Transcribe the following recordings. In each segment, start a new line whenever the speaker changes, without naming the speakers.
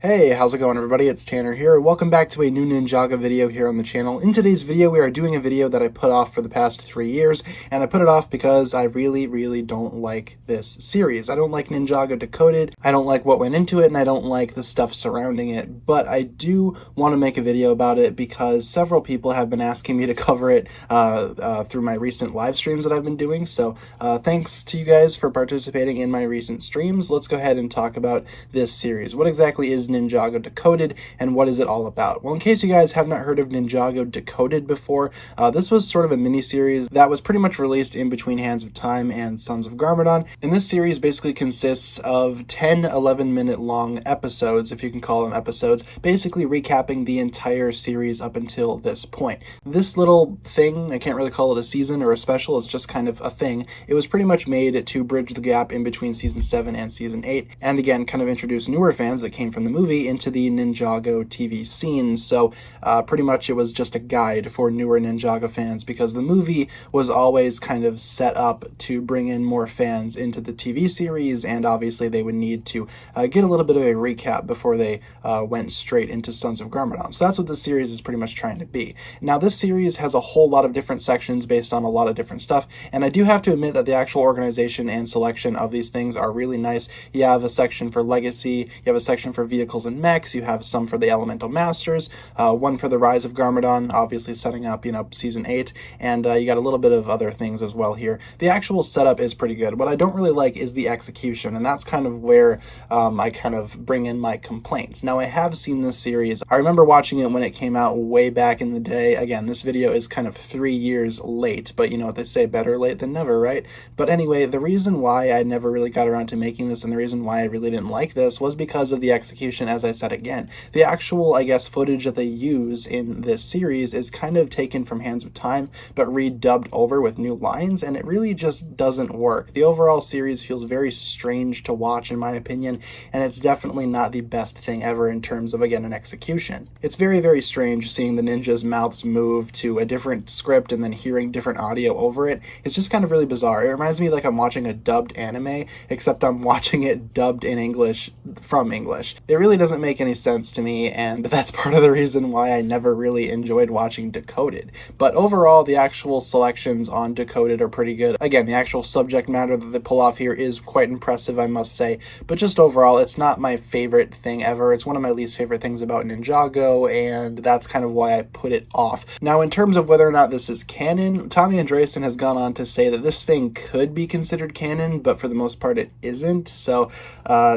Hey, how's it going everybody? It's Tanner here. Welcome back to a new Ninjago video here on the channel. In today's video, we are doing a video that I put off for the past 3 years, and I put it off because I really don't like this series. I don't like Ninjago Decoded, I don't like what went into it, and I don't like the stuff surrounding it, but I do want to make a video about it because several people have been asking me to cover it through my recent live streams that I've been doing, so thanks to you guys for participating in my recent streams. Let's go ahead and talk about this series. What exactly is Ninjago Decoded, and what is it all about? Well, in case you guys have not heard of Ninjago Decoded before, this was sort of a mini-series that was pretty much released in between Hands of Time and Sons of Garmadon, and this series basically consists of 10 11-minute long episodes, if you can call them episodes, basically recapping the entire series up until this point. This little thing, I can't really call it a season or a special, it's just kind of a thing. It was pretty much made to bridge the gap in between Season 7 and Season 8, and again, kind of introduce newer fans that came from the movie into the Ninjago TV scene. So pretty much it was just a guide for newer Ninjago fans because the movie was always kind of set up to bring in more fans into the TV series, and obviously they would need to get a little bit of a recap before they went straight into Sons of Garmadon. So that's what this series is pretty much trying to be. Now this series has a whole lot of different sections based on a lot of different stuff, and I do have to admit that the actual organization and selection of these things are really nice. You have a section for Legacy, you have a section for Vehicles and Mechs, you have some for the Elemental Masters, one for the Rise of Garmadon, obviously setting up, Season 8, and you got a little bit of other things as well here. The actual setup is pretty good. What I don't really like is the execution, and that's kind of where I kind of bring in my complaints. Now, I have seen this series. I remember watching it when it came out way back in the day. Again, this video is kind of 3 years late, but you know what they say, better late than never, right? But anyway, the reason why I never really got around to making this, and the reason why I really didn't like this, was because of the execution. As I said again, the actual, footage that they use in this series is kind of taken from Hands of Time, but redubbed over with new lines, and it really just doesn't work. The overall series feels very strange to watch, in my opinion, and it's definitely not the best thing ever in terms of, again, an execution. It's very strange seeing the ninjas' mouths move to a different script and then hearing different audio over it. It's just kind of really bizarre. It reminds me like I'm watching a dubbed anime, except I'm watching it dubbed in English from English. It really doesn't make any sense to me, and that's part of the reason why I never really enjoyed watching Decoded. But overall, the actual selections on Decoded are pretty good. Again, the actual subject matter that they pull off here is quite impressive, I must say, but just overall, it's not my favorite thing ever. It's one of my least favorite things about Ninjago, and that's kind of why I put it off. Now, in terms of whether or not this is canon, Tommy Andresen has gone on to say that this thing could be considered canon, but for the most part it isn't, so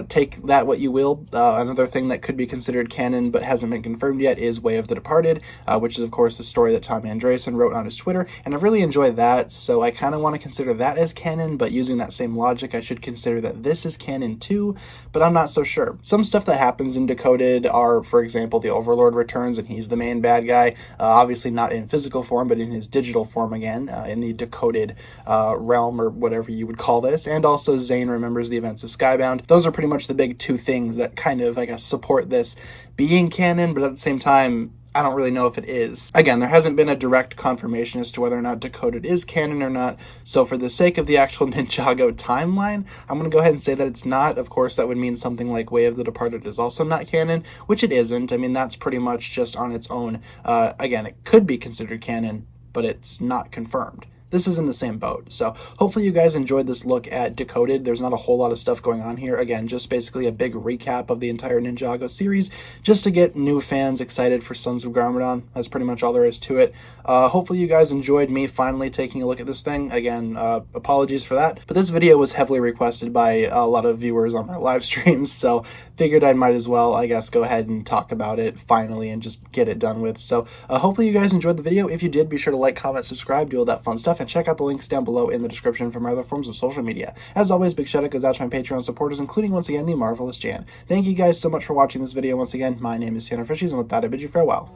take that what you will. Another thing that could be considered canon but hasn't been confirmed yet is Way of the Departed, which is of course the story that Tommy Andresen wrote on his Twitter, and I really enjoyed that, so I kind of want to consider that as canon, but using that same logic I should consider that this is canon too, but I'm not so sure. Some stuff that happens in Decoded are, for example, the Overlord returns and he's the main bad guy, obviously not in physical form but in his digital form again, in the Decoded realm or whatever you would call this, and also Zane remembers the events of Skybound. Those are pretty much the big two things that kind of, support this being canon, but at the same time, I don't really know if it is. Again, there hasn't been a direct confirmation as to whether or not Decoded is canon or not, so for the sake of the actual Ninjago timeline, I'm going to go ahead and say that it's not. Of course, that would mean something like Way of the Departed is also not canon, which it isn't. I mean, that's pretty much just on its own. Again, it could be considered canon, but it's not confirmed. This is in the same boat. So hopefully you guys enjoyed this look at Decoded. There's not a whole lot of stuff going on here. Again, just basically a big recap of the entire Ninjago series, just to get new fans excited for Sons of Garmadon. That's pretty much all there is to it. Hopefully you guys enjoyed me finally taking a look at this thing. Again, apologies for that. But this video was heavily requested by a lot of viewers on my live streams, so figured I might as well, go ahead and talk about it finally and just get it done with. So hopefully you guys enjoyed the video. If you did, be sure to like, comment, subscribe, do all that fun stuff, and check out the links down below in the description for my other forms of social media. As always, big shout out goes out to my Patreon supporters, including once again the marvelous Jan. Thank you guys so much for watching this video once again. My name is TannerFishies, and with that I bid you farewell.